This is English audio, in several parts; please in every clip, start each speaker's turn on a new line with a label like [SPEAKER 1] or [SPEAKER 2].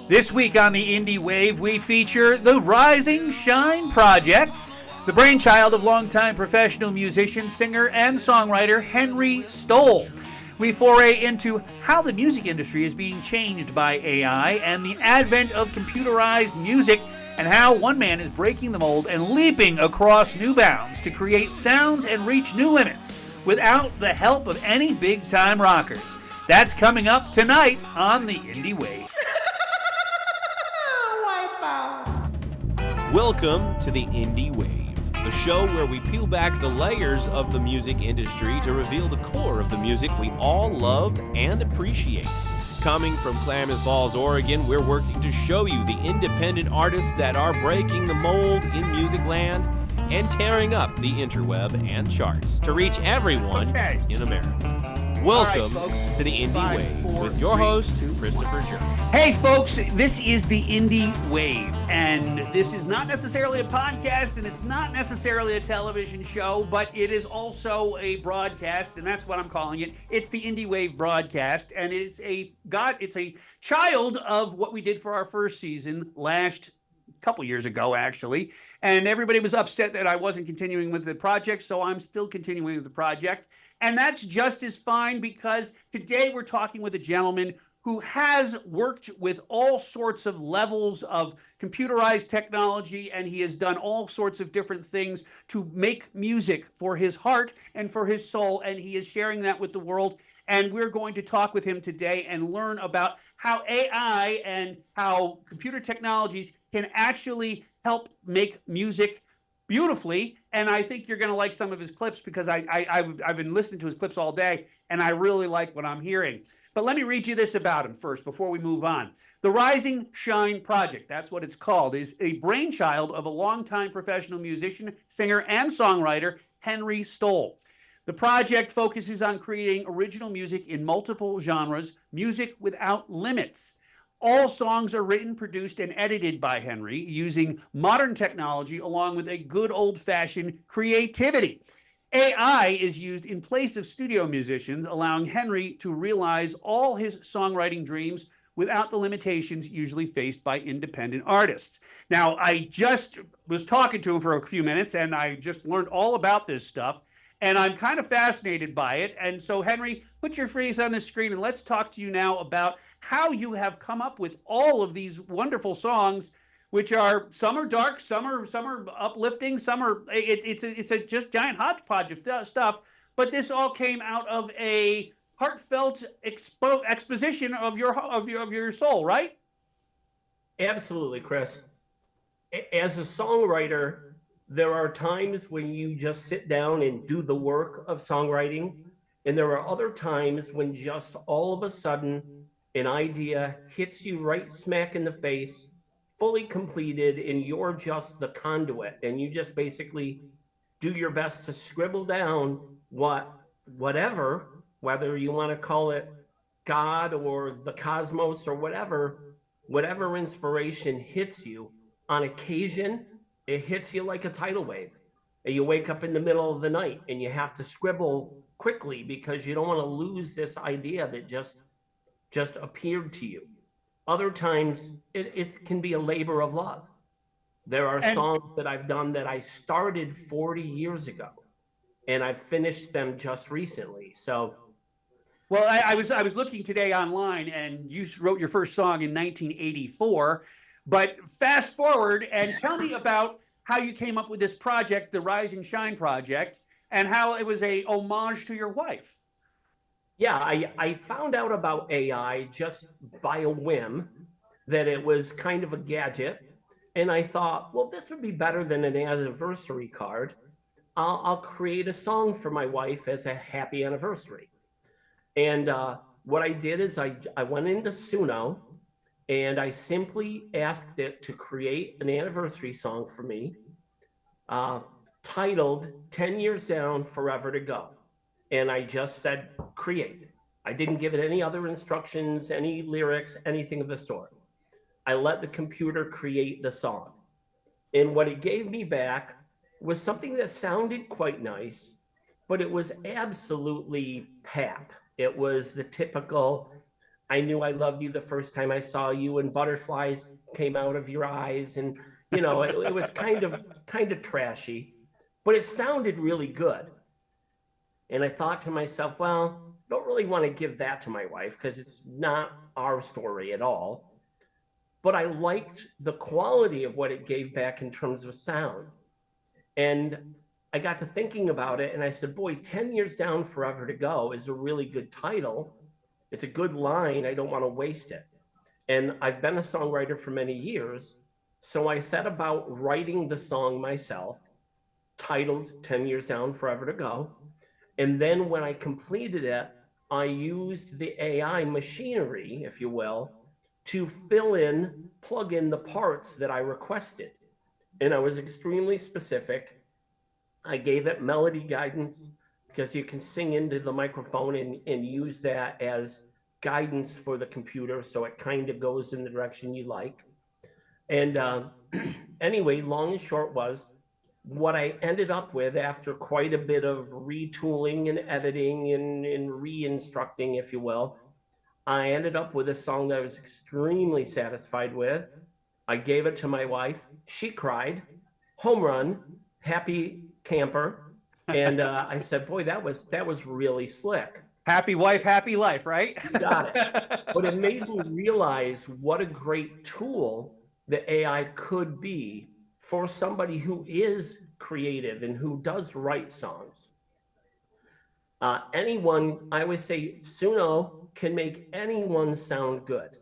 [SPEAKER 1] This week on the Indie Wave, we feature the Rising Shine Project, the brainchild of longtime professional musician, singer, and songwriter Henry Stoll. We foray into how the music industry is being changed by AI and the advent of computerized music, and how one man is breaking the mold and leaping across new bounds to create sounds and reach new limits without the help of any big-time rockers. That's coming up tonight on the Indie Wave.
[SPEAKER 2] Welcome to the Indie Wave, the show where we peel back the layers of the music industry to reveal the core of the music we all love and appreciate. Coming from Klamath Falls, Oregon, we're working to show you the independent artists that are breaking the mold in music land and tearing up the interweb and charts to reach everyone in America. Welcome to the Indie Wave with your host, Christopher Jerk.
[SPEAKER 1] Hey folks, this is the Indie Wave, and this is not necessarily a podcast, and it's not necessarily a television show, but it is also a broadcast, and that's what I'm calling it. It's the Indie Wave broadcast, and it's a child of what we did for our first season last couple years ago, actually, and everybody was upset that I wasn't continuing with the project, so I'm still continuing with the project. And that's just as fine, because today we're talking with a gentleman who has worked with all sorts of levels of computerized technology, and he has done all sorts of different things to make music for his heart and for his soul, and he is sharing that with the world. And we're going to talk with him today and learn about how AI and how computer technologies can actually help make music beautifully. And I think you're going to like some of his clips, because I've been listening to his clips all day, and I really like what I'm hearing. But let me read you this about him first before we move on. The Rising Shine Project, that's what it's called, is a brainchild of a longtime professional musician, singer, and songwriter, Henry Stoll. The project focuses on creating original music in multiple genres, music without limits. All songs are written, produced, and edited by Henry using modern technology along with a good old-fashioned creativity. AI is used in place of studio musicians, allowing Henry to realize all his songwriting dreams without the limitations usually faced by independent artists. Now, I just was talking to him for a few minutes, and I just learned all about this stuff, and I'm kind of fascinated by it. And so, Henry, put your face on the screen, and let's talk to you now about how you have come up with all of these wonderful songs, which are, some are dark, some are uplifting, some are, it's a just giant hodgepodge of stuff. But this all came out of a heartfelt exposition of your soul, right?
[SPEAKER 3] Absolutely, Chris. As a songwriter, there are times when you just sit down and do the work of songwriting, and there are other times when just all of a sudden an idea hits you right smack in the face, fully completed, and you're just the conduit, and you just basically do your best to scribble down whatever, whether you want to call it God or the cosmos or whatever inspiration hits you. On occasion, it hits you like a tidal wave, and you wake up in the middle of the night and you have to scribble quickly because you don't want to lose this idea that just appeared to you. Other times it can be a labor of love. There are songs that I've done that I started 40 years ago, and I've finished them just recently. So,
[SPEAKER 1] well, I was looking today online, and you wrote your first song in 1984. But fast forward and tell me about how you came up with this project, the Rising Shine Project, and how it was a homage to your wife.
[SPEAKER 3] Yeah, I found out about AI just by a whim, that it was kind of a gadget. And I thought, well, this would be better than an anniversary card. I'll create a song for my wife as a happy anniversary. And what I did is I went into Suno, and I simply asked it to create an anniversary song for me, titled 10 Years Down, Forever to Go. And I just said, create. I didn't give it any other instructions, any lyrics, anything of the sort. I let the computer create the song. And what it gave me back was something that sounded quite nice, but it was absolutely pap. It was the typical I knew I loved you the first time I saw you, and butterflies came out of your eyes. And, you know, it was kind of trashy, but it sounded really good. And I thought to myself, well, I don't really want to give that to my wife because it's not our story at all. But I liked the quality of what it gave back in terms of sound. And I got to thinking about it and I said, boy, 10 years down, forever to go is a really good title. It's a good line. I don't want to waste it. And I've been a songwriter for many years. So I set about writing the song myself, titled 10 Years Down, Forever to Go. And then when I completed it, I used the AI machinery, if you will, to plug in the parts that I requested. And I was extremely specific. I gave it melody guidance because you can sing into the microphone and use that as guidance for the computer. So it kind of goes in the direction you like. And anyway, long and short was what I ended up with after quite a bit of retooling and editing and re-instructing, if you will. I ended up with a song that I was extremely satisfied with. I gave it to my wife. She cried, home run, happy camper. And I said, boy, that was really slick.
[SPEAKER 1] Happy wife, happy life, right?
[SPEAKER 3] You got it. But it made me realize what a great tool the AI could be for somebody who is creative and who does write songs. Anyone, I would say, Suno can make anyone sound good,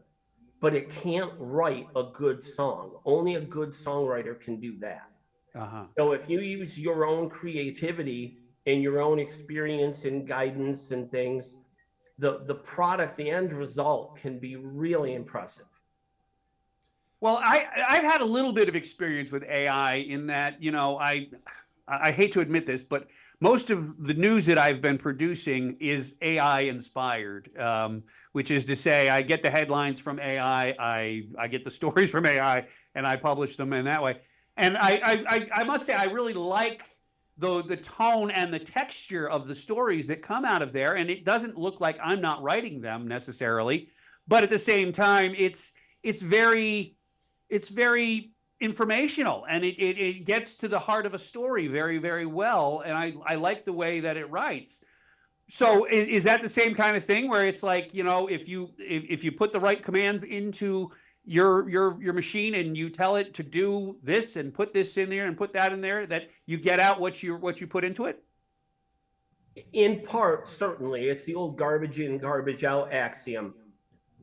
[SPEAKER 3] but it can't write a good song. Only a good songwriter can do that. So if you use your own creativity and your own experience and guidance and things, the product, the end result can be really impressive.
[SPEAKER 1] Well, I've had a little bit of experience with AI in that, you know, I hate to admit this, but most of the news that I've been producing is AI inspired, which is to say I get the headlines from AI, I get the stories from AI, and I publish them in that way. And I must say I really like the tone and the texture of the stories that come out of there, and it doesn't look like I'm not writing them necessarily, but at the same time, it's very informational, and it gets to the heart of a story very, very well. And I like the way that it writes. So is that the same kind of thing where it's like, you know, if you put the right commands into your machine and you tell it to do this and put this in there and put that in there, that you get out what you put into it?
[SPEAKER 3] In part, certainly. It's the old garbage in, garbage out axiom.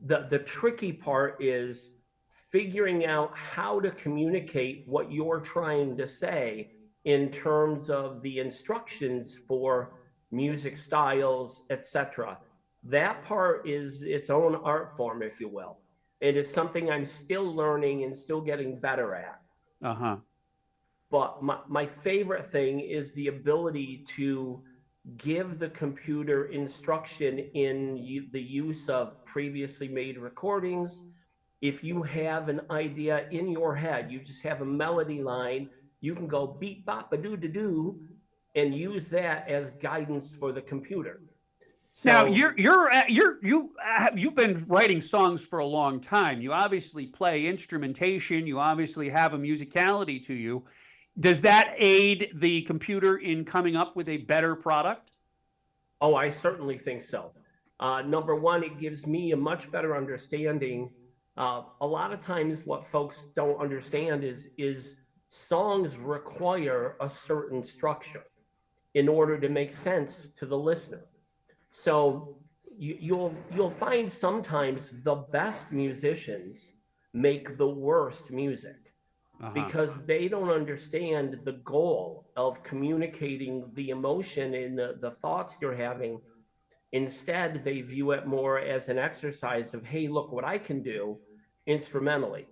[SPEAKER 3] The tricky part is figuring out how to communicate what you're trying to say in terms of the instructions for music styles, etc. That part is its own art form, if you will. It is something I'm still learning and still getting better at. But my favorite thing is the ability to give the computer instruction in the use of previously made recordings. If you have an idea in your head, you just have a melody line, you can go beep bop a doo doo doo and use that as guidance for the computer. So,
[SPEAKER 1] now you've been writing songs for a long time. You obviously play instrumentation. You obviously have a musicality to you. Does that aid the computer in coming up with a better product?
[SPEAKER 3] Oh, I certainly think so. Number one, it gives me a much better understanding. A lot of times what folks don't understand is songs require a certain structure in order to make sense to the listener. So you'll find sometimes the best musicians make the worst music because they don't understand the goal of communicating the emotion and the thoughts you're having. Instead, they view it more as an exercise of, hey, look what I can do instrumentally.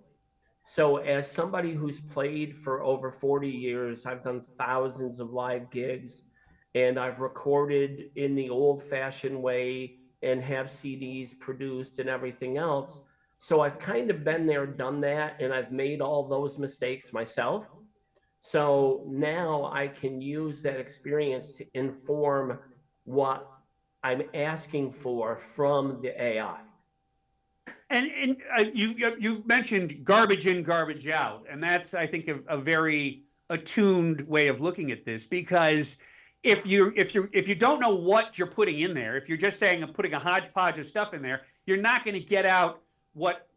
[SPEAKER 3] So as somebody who's played for over 40 years, I've done thousands of live gigs, and I've recorded in the old-fashioned way and have CDs produced and everything else. So I've kind of been there, done that, and I've made all those mistakes myself. So now I can use that experience to inform what I'm asking for from the AI.
[SPEAKER 1] And you mentioned garbage in, garbage out, and that's, I think, a very attuned way of looking at this, because if you don't know what you're putting in there, if you're just saying I'm putting a hodgepodge of stuff in there, you're not going to get out what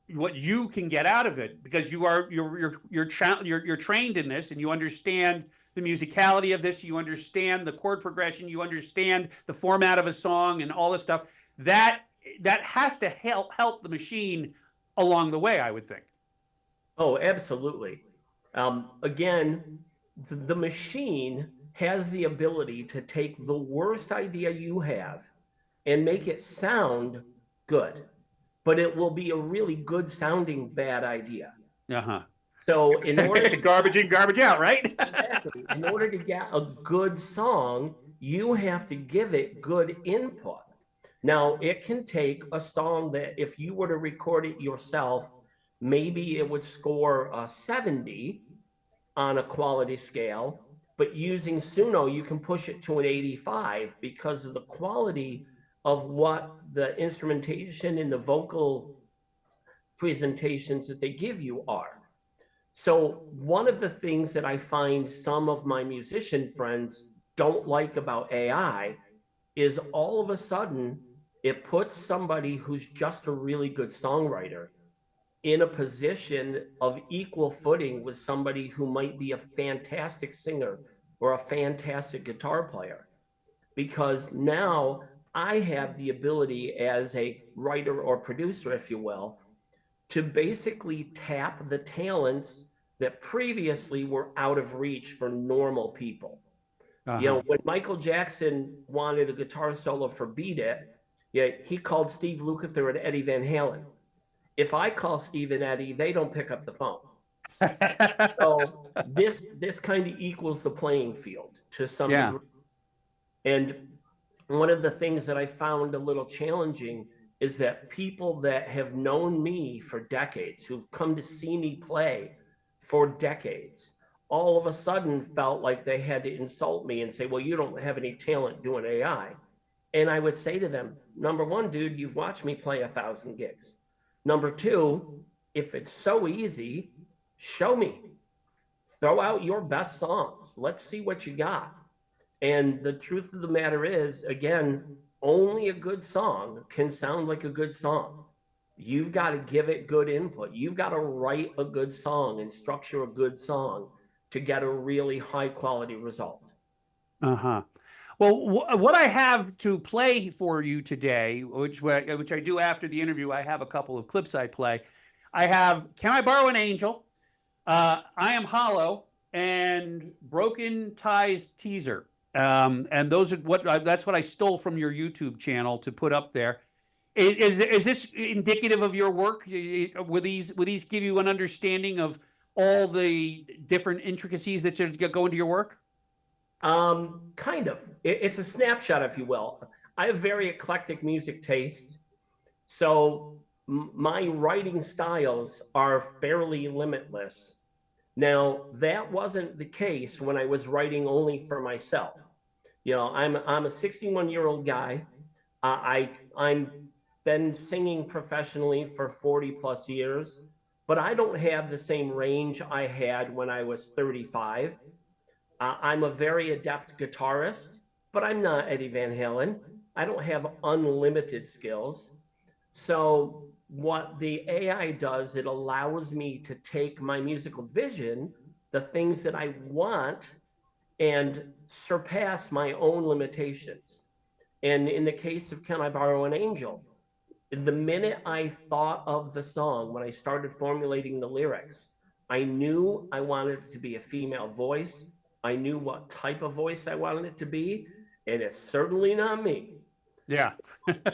[SPEAKER 1] you can get out of it, because you're trained in this, and you understand the musicality of this, you understand the chord progression, you understand the format of a song and all this stuff. That has to help the machine along the way, I would think.
[SPEAKER 3] Oh, absolutely. Again, the machine has the ability to take the worst idea you have and make it sound good, but it will be a really good sounding bad idea.
[SPEAKER 1] Uh-huh.
[SPEAKER 3] So in order to
[SPEAKER 1] garbage in, garbage out, right?
[SPEAKER 3] exactly, in order to get a good song, you have to give it good input. Now, it can take a song that if you were to record it yourself, maybe it would score a 70 on a quality scale, but using Suno, you can push it to an 85 because of the quality of what the instrumentation and the vocal presentations that they give you are. So one of the things that I find some of my musician friends don't like about AI is all of a sudden it puts somebody who's just a really good songwriter in a position of equal footing with somebody who might be a fantastic singer or a fantastic guitar player. Because now I have the ability as a writer or producer, if you will, to basically tap the talents that previously were out of reach for normal people. You know, when Michael Jackson wanted a guitar solo for Beat It, yeah, he called Steve Lukather and Eddie Van Halen. If I call Steve and Eddie, they don't pick up the phone. So this kind of equals the playing field to some degree. And one of the things that I found a little challenging is that people that have known me for decades, who've come to see me play for decades, all of a sudden felt like they had to insult me and say, well, you don't have any talent doing AI. And I would say to them, number one, dude, you've watched me play 1,000 gigs. Number two, if it's so easy, show me. Throw out your best songs. Let's see what you got. And the truth of the matter is, again, only a good song can sound like a good song. You've got to give it good input. You've got to write a good song and structure a good song to get a really high quality result.
[SPEAKER 1] Uh-huh. Well, what I have to play for you today, which I do after the interview, I have a couple of clips I play. I have "Can I Borrow an Angel," "I Am Hollow," and "Broken Ties Teaser." And those are that's what I stole from your YouTube channel to put up there. Is this indicative of your work? Will these give you an understanding of all the different intricacies that go into your work?
[SPEAKER 3] Kind of. It's a snapshot, if you will. I have very eclectic music tastes, so my writing styles are fairly limitless. Now, that wasn't the case when I was writing only for myself. You know, I'm a 61-year-old guy. I'm been singing professionally for 40 plus years, but I don't have the same range I had when I was 35. I'm a very adept guitarist, but I'm not Eddie Van Halen. I don't have unlimited skills. So what the AI does, it allows me to take my musical vision, the things that I want, and surpass my own limitations. And in the case of "Can I Borrow an Angel," the minute I thought of the song, when I started formulating the lyrics, I knew I wanted it to be a female voice. I knew what type of voice I wanted it to be, and it's certainly not me.
[SPEAKER 1] Yeah.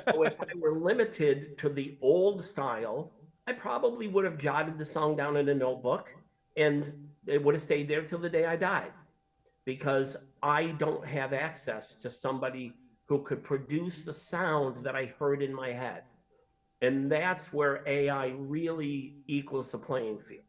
[SPEAKER 3] So if I were limited to the old style, I probably would have jotted the song down in a notebook, and it would have stayed there till the day I died, because I don't have access to somebody who could produce the sound that I heard in my head. And that's where AI really equals the playing field.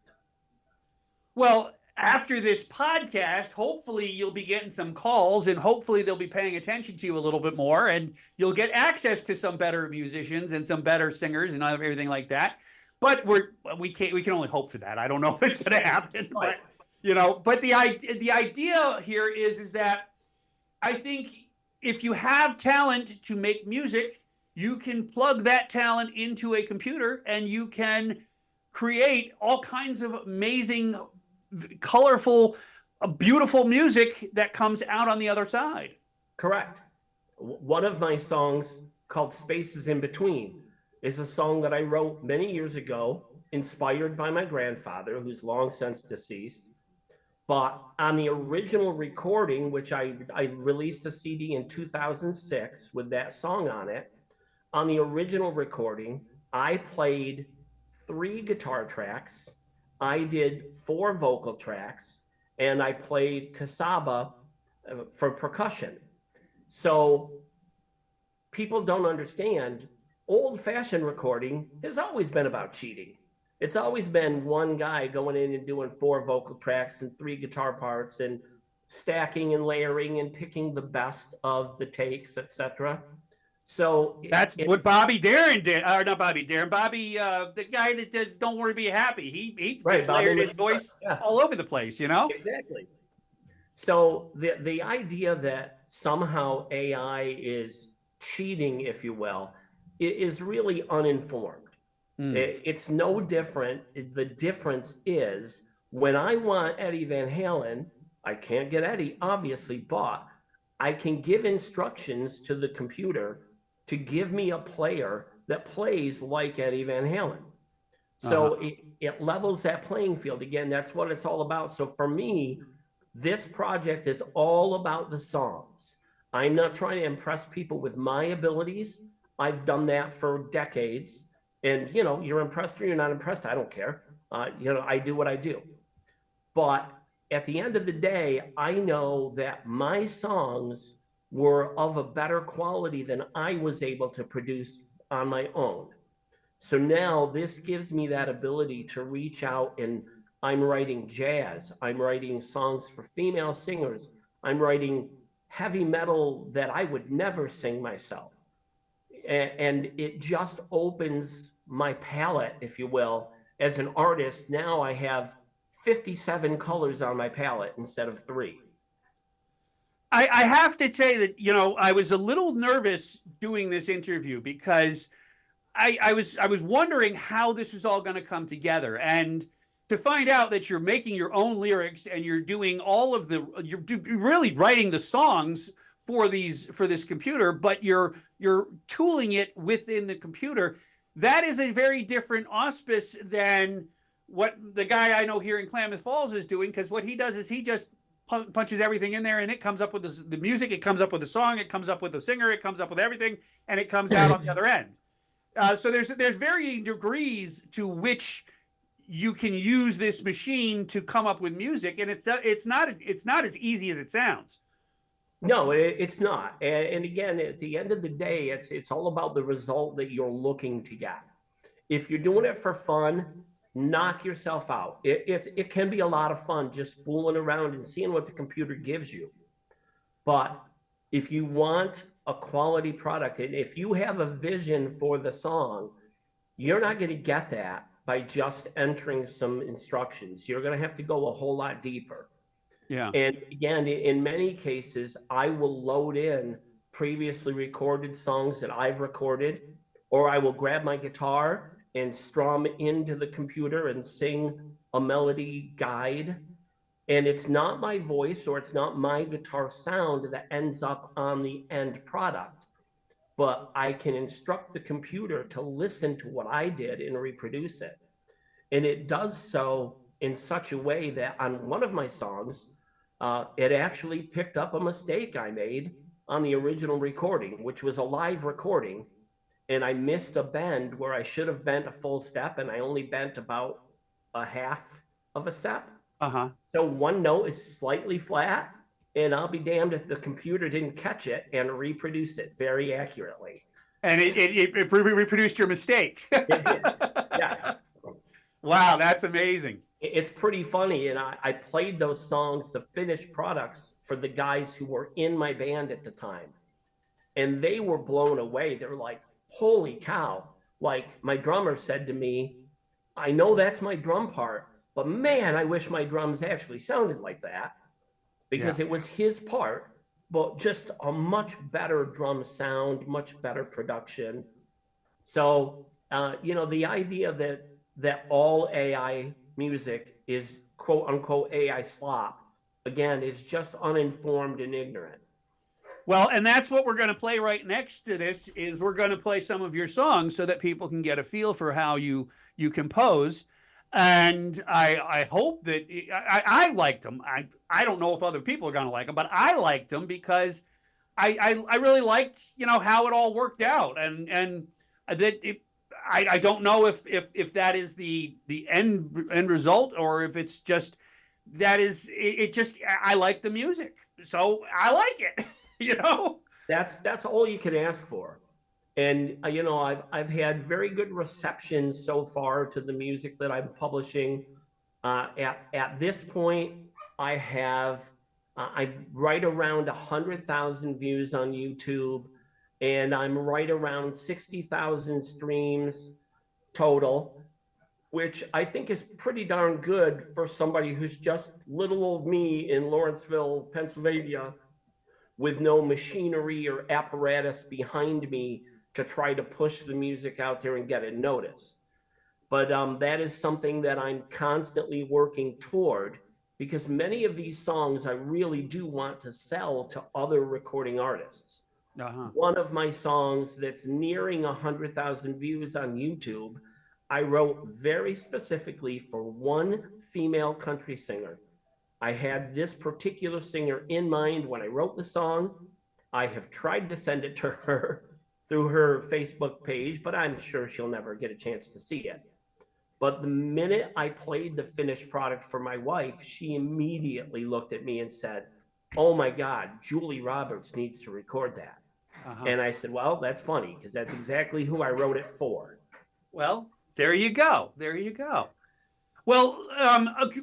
[SPEAKER 1] Well, after this podcast, hopefully you'll be getting some calls and hopefully they'll be paying attention to you a little bit more and you'll get access to some better musicians and some better singers and everything like that. But we can only hope for that. I don't know if it's going to happen, but but the idea here is that I think if you have talent to make music, you can plug that talent into a computer and you can create all kinds of amazing, colorful, beautiful music that comes out on the other side.
[SPEAKER 3] Correct. One of my songs called Spaces in Between is a song that I wrote many years ago, inspired by my grandfather, who's long since deceased. But on the original recording, which I released a CD in 2006 with that song on it, on the original recording, I played 3 guitar tracks, I did 4 vocal tracks, and I played cassava for percussion. So people don't understand, old-fashioned recording has always been about cheating. It's always been one guy going in and doing 4 vocal tracks and 3 guitar parts and stacking and layering and picking the best of the takes, etc. So
[SPEAKER 1] that's what Bobby Darin did, or not Bobby Darin, Bobby, the guy that does "Don't Worry, Be Happy." He
[SPEAKER 3] right,
[SPEAKER 1] just layered his voice all over the place,
[SPEAKER 3] Exactly. So the idea that somehow AI is cheating, if you will, is really uninformed. It's no different. The difference is when I want Eddie Van Halen, I can't get Eddie, obviously, but I can give instructions to the computer to give me a player that plays like Eddie Van Halen. So it levels that playing field. Again, that's what it's all about. So for me, this project is all about the songs. I'm not trying to impress people with my abilities. I've done that for decades. And, you're impressed or you're not impressed, I don't care. I do what I do. But at the end of the day, I know that my songs were of a better quality than I was able to produce on my own. So now this gives me that ability to reach out, and I'm writing jazz. I'm writing songs for female singers. I'm writing heavy metal that I would never sing myself. And it just opens my palette, if you will, as an artist. Now I have 57 colors on my palette instead of 3.
[SPEAKER 1] I have to say that, I was a little nervous doing this interview because I was wondering how this is all going to come together. And to find out that you're making your own lyrics and you're doing you're really writing the songs for this computer, but you're tooling it within the computer. That is a very different auspice than what the guy I know here in Klamath Falls is doing, because what he does is he just punches everything in there and it comes up with the music, it comes up with the song, it comes up with the singer, it comes up with everything, and it comes out on the other end. So there's varying degrees to which you can use this machine to come up with music, and it's not as easy as it sounds.
[SPEAKER 3] No, it's not. And again, at the end of the day, it's all about the result that you're looking to get. If you're doing it for fun, knock yourself out. It can be a lot of fun just fooling around and seeing what the computer gives you. But if you want a quality product, and if you have a vision for the song, you're not going to get that by just entering some instructions. You're going to have to go a whole lot deeper.
[SPEAKER 1] Yeah.
[SPEAKER 3] And again, in many cases, I will load in previously recorded songs that I've recorded, or I will grab my guitar and strum into the computer and sing a melody guide. And it's not my voice or it's not my guitar sound that ends up on the end product, but I can instruct the computer to listen to what I did and reproduce it. And it does so in such a way that on one of my songs, it actually picked up a mistake I made on the original recording, which was a live recording. And I missed a bend where I should have bent a full step, and I only bent about a half of a step. So one note is slightly flat, and I'll be damned if the computer didn't catch it and reproduce it very accurately.
[SPEAKER 1] And it reproduced your mistake.
[SPEAKER 3] It did. Yes.
[SPEAKER 1] Wow, that's amazing.
[SPEAKER 3] It's pretty funny. And I played those songs, the finished products, for the guys who were in my band at the time. And they were blown away. They were like, holy cow. Like my drummer said to me, I know that's my drum part, but man, I wish my drums actually sounded like that, because it was his part, but just a much better drum sound, much better production. So, the idea that all AI music is quote unquote AI slop, again, is just uninformed and ignorant.
[SPEAKER 1] Well, and that's what we're going to play right next to this. Is we're going to play some of your songs so that people can get a feel for how you compose. And I hope that I liked them. I don't know if other people are going to like them, but I liked them because I really liked how it all worked out, and that I don't know if that is the end result, or if it's just that is it just I like the music, so I like it.
[SPEAKER 3] That's all you can ask for. And I've had very good reception so far to the music that I'm publishing. At this point, I'm right around 100,000 views on YouTube, and I'm right around 60,000 streams total, which I think is pretty darn good for somebody who's just little old me in Lawrenceville, Pennsylvania, with no machinery or apparatus behind me to try to push the music out there and get it noticed. But that is something that I'm constantly working toward, because many of these songs I really do want to sell to other recording artists. One of my songs that's nearing 100,000 views on YouTube, I wrote very specifically for one female country singer. I had this particular singer in mind when I wrote the song. I have tried to send it to her through her Facebook page, but I'm sure she'll never get a chance to see it. But the minute I played the finished product for my wife, she immediately looked at me and said, oh my God, Julie Roberts needs to record that. And I said, well, that's funny, because that's exactly who I wrote it for.
[SPEAKER 1] Well, there you go. There you go. Well,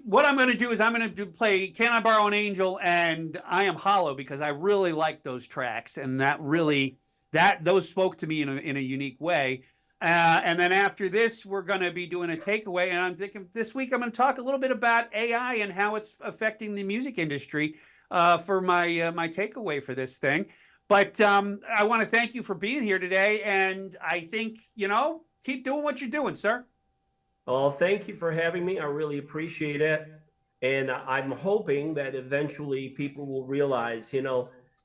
[SPEAKER 1] what I'm going to do is I'm going to play Can I Borrow an Angel and I Am Hollow, because I really like those tracks, and those spoke to me in a unique way. And then after this, we're going to be doing a takeaway, and I'm thinking this week I'm going to talk a little bit about AI and how it's affecting the music industry for my takeaway for this thing. But I want to thank you for being here today, and I think, keep doing what you're doing, sir.
[SPEAKER 3] Well, thank you for having me. I really appreciate it. And I'm hoping that eventually people will realize,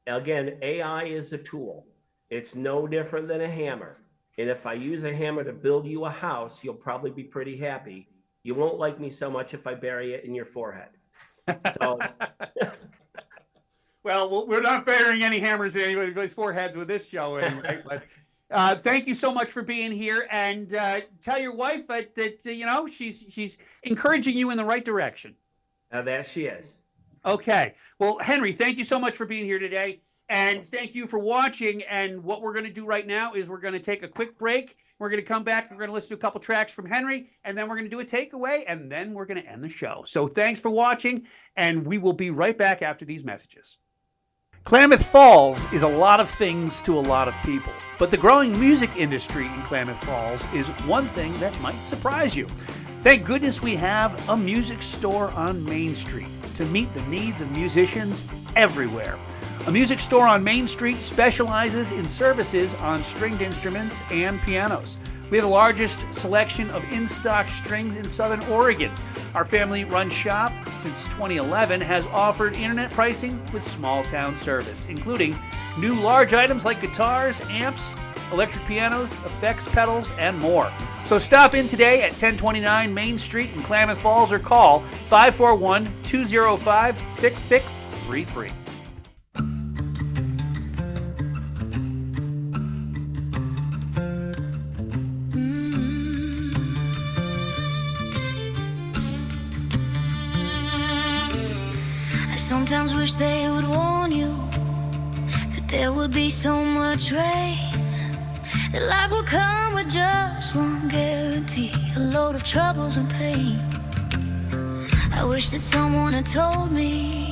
[SPEAKER 3] again, AI is a tool. It's no different than a hammer. And if I use a hammer to build you a house, you'll probably be pretty happy. You won't like me so much if I bury it in your forehead. So,
[SPEAKER 1] well, we're not burying any hammers in anybody's foreheads with this show anyway. But thank you so much for being here, and tell your wife that she's encouraging you in the right direction.
[SPEAKER 3] That she is.
[SPEAKER 1] Okay. Well, Henry, thank you so much for being here today, and thank you for watching. And what we're going to do right now is we're going to take a quick break. We're going to come back. We're going to listen to a couple tracks from Henry, and then we're going to do a takeaway, and then we're going to end the show. So thanks for watching, and we will be right back after these messages. Klamath Falls is a lot of things to a lot of people, but the growing music industry in Klamath Falls is one thing that might surprise you. Thank goodness we have a music store on Main Street to meet the needs of musicians everywhere. A music store on Main Street specializes in services on stringed instruments and pianos. We have the largest selection of in-stock strings in Southern Oregon. Our family-run shop since 2011 has offered internet pricing with small-town service, including new large items like guitars, amps, electric pianos, effects pedals, and more. So stop in today at 1029 Main Street in Klamath Falls, or call 541-205-6633.
[SPEAKER 4] Sometimes wish they would warn you that there would be so much rain, that life will come with just one guarantee, a load of troubles and pain. I wish that someone had told me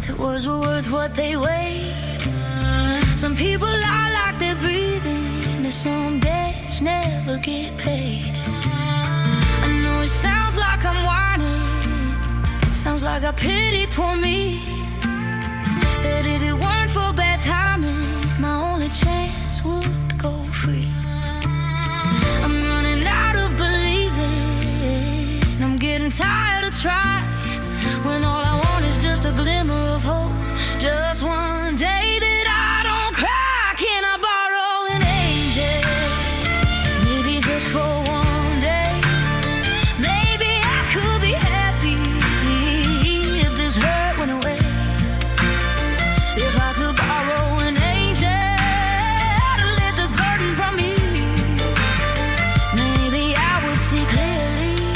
[SPEAKER 4] that words were worth what they weigh. Some people lie like they're breathing, and some debts never get paid. I know it sounds like I'm whining, sounds like I pity poor me, that if it weren't for bad timing, my only chance would go free. I'm running out of believing, I'm getting tired of trying, when all I want is just a glimmer of hope, just one day that I don't cry. Can I borrow an angel? Maybe just for one day. Maybe I could be happy if this hurt went away. If I could borrow an angel to lift this burden from me, maybe I would see clearly.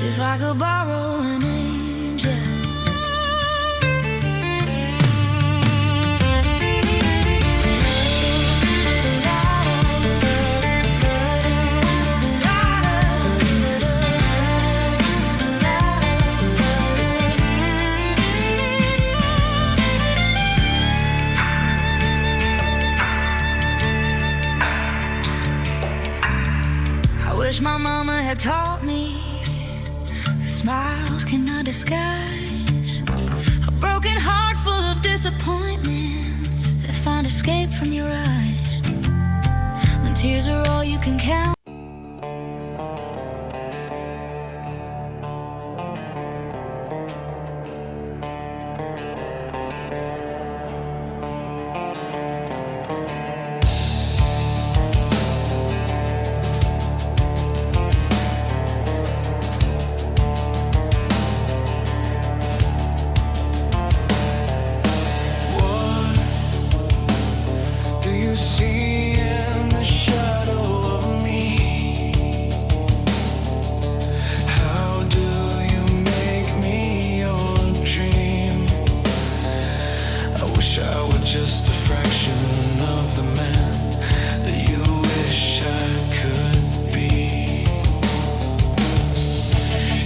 [SPEAKER 4] If I could borrow an angel. I wish my mama had taught me that smiles cannot disguise a broken heart full of disappointments that find escape from your eyes when tears are all you can count.
[SPEAKER 5] See in the shadow of me. How do you make me your dream? I wish I were just a fraction of the man that you wish I could be.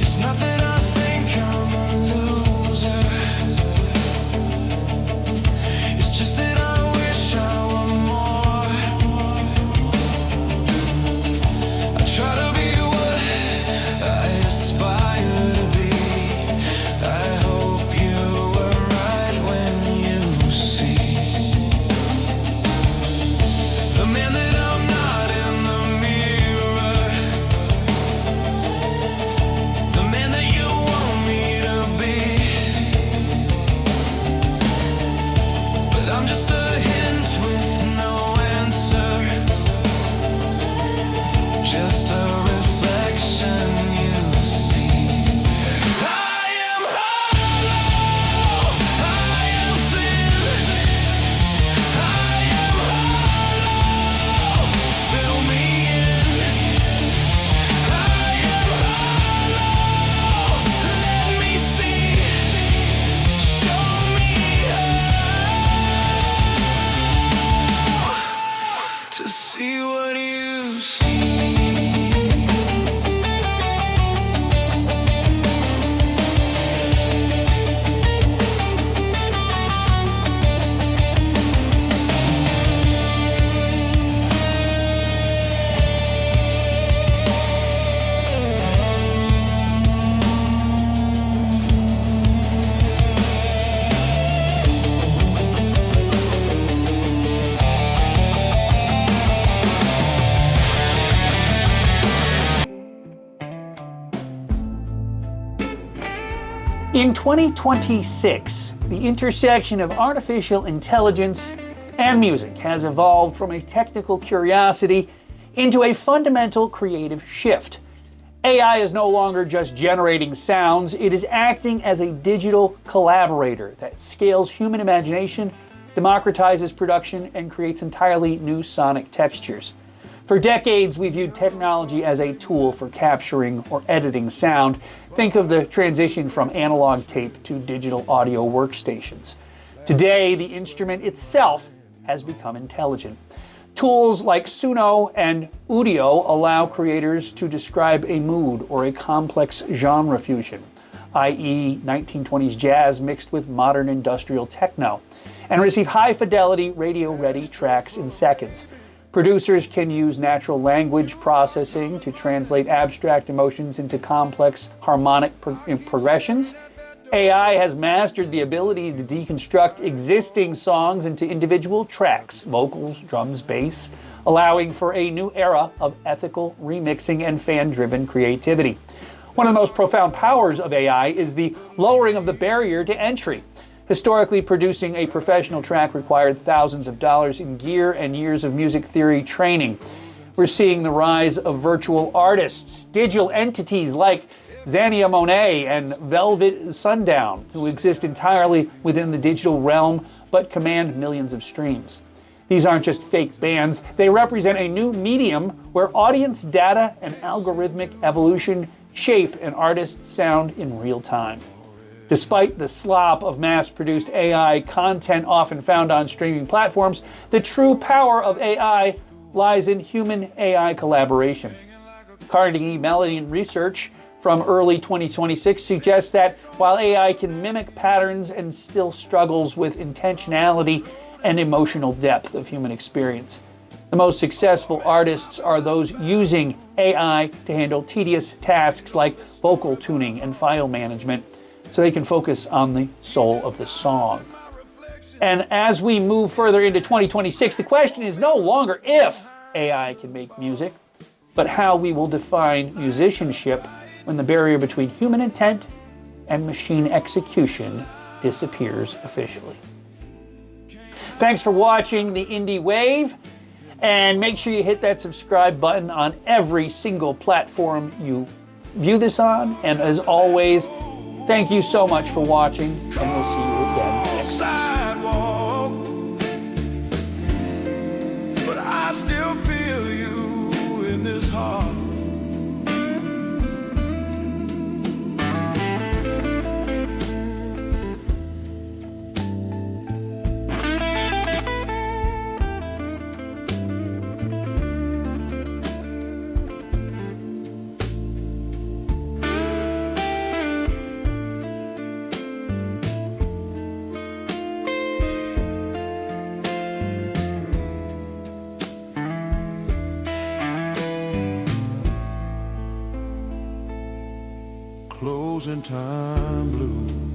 [SPEAKER 5] It's not that I think I'm a loser, it's just that I wish I were more. I try to be what I aspire to be. I hope you were right when you see the man that I'm not in the mirror, the man that you want me to be. But I'm just a hint with no answer, just a reflection you see. I am hollow, I am sin, I am hollow, fill me in. I am hollow, let me see, show me how to see what you see.
[SPEAKER 1] In 2026, the intersection of artificial intelligence and music has evolved from a technical curiosity into a fundamental creative shift. AI is no longer just generating sounds, it is acting as a digital collaborator that scales human imagination, democratizes production, and creates entirely new sonic textures. For decades, we viewed technology as a tool for capturing or editing sound. Think of the transition from analog tape to digital audio workstations.
[SPEAKER 6] Today, the instrument itself has become intelligent. Tools like Suno and Udio allow creators to describe a mood or a complex genre fusion, i.e. 1920s jazz mixed with modern industrial techno, and receive high-fidelity, radio-ready tracks in seconds. Producers can use natural language processing to translate abstract emotions into complex harmonic progressions. AI has mastered the ability to deconstruct existing songs into individual tracks, vocals, drums, bass, allowing for a new era of ethical remixing and fan-driven creativity. One of the most profound powers of AI is the lowering of the barrier to entry. Historically, producing a professional track required thousands of dollars in gear and years of music theory training. We're seeing the rise of virtual artists, digital entities like Xania Monet and Velvet Sundown, who exist entirely within the digital realm but command millions of streams. These aren't just fake bands, they represent a new medium where audience data and algorithmic evolution shape an artist's sound in real time. Despite the slop of mass-produced AI content often found on streaming platforms, the true power of AI lies in human-AI collaboration. Carnegie Mellon research from early 2026 suggests that while AI can mimic patterns and still struggles with intentionality and emotional depth of human experience. The most successful artists are those using AI to handle tedious tasks like vocal tuning and file management so they can focus on the soul of the song. And as we move further into 2026, the question is no longer if AI can make music, but how we will define musicianship when the barrier between human intent and machine execution disappears officially. Thanks for watching the Indie Wave, and make sure you hit that subscribe button on every single platform you view this on. And as always, thank you so much for watching, and we'll see you again next time.
[SPEAKER 5] But I still feel you in this heart. Closing time blues.